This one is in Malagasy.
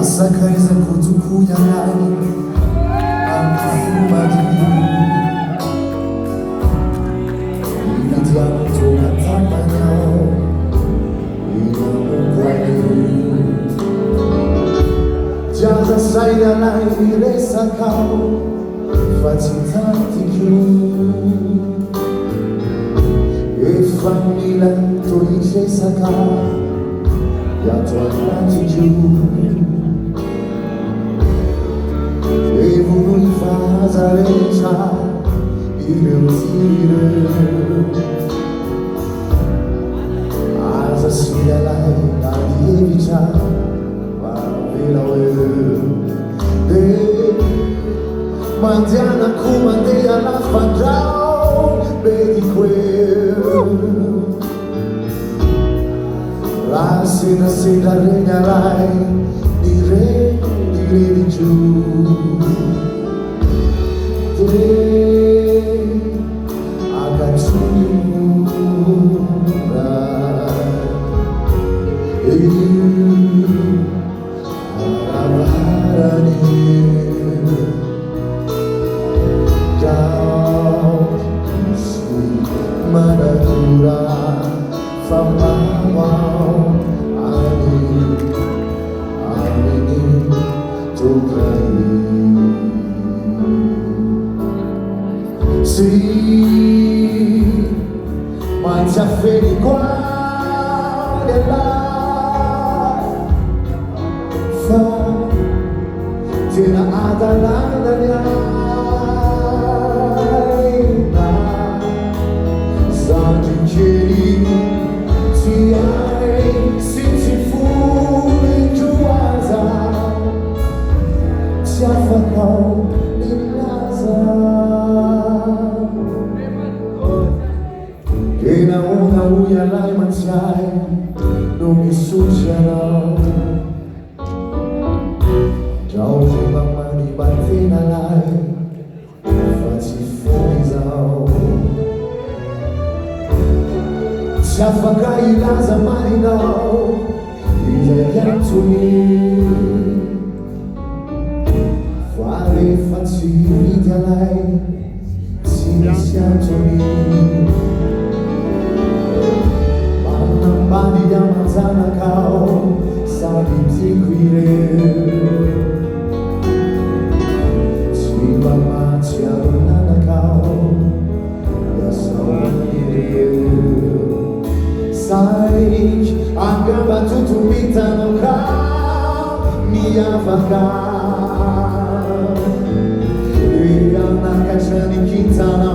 Masakaiza kutukuya nani Amfumadi Ilidiano tunatambanyao Iwamukwani Jaza saida na ilesa kao Fatitatikiu Efamila toliche saka Yato atatikiu Evunu ifazareza ireutire Asa sialai adievica Vavelawe Mandiana kumandea la fandrao Bediquel La sera regnerai Dire di giù Sì, ma ti affedi qua e là fa ti la adalanda santi cieli ti hai si fu in giuasa ti affacò in casa E na una uia lai mangiai non mi succederà Già oggi mamma di battina lai facci fuori Si affacai l'asa marino Il pianto mi Fuori facci vita lei Si siamo mi Bani di Amazana cao Sabi ziquire Si mama ci adonana cao Ya saunire Sai Angaba tutu mitano cao Mia vaka Ega na cacciani chintana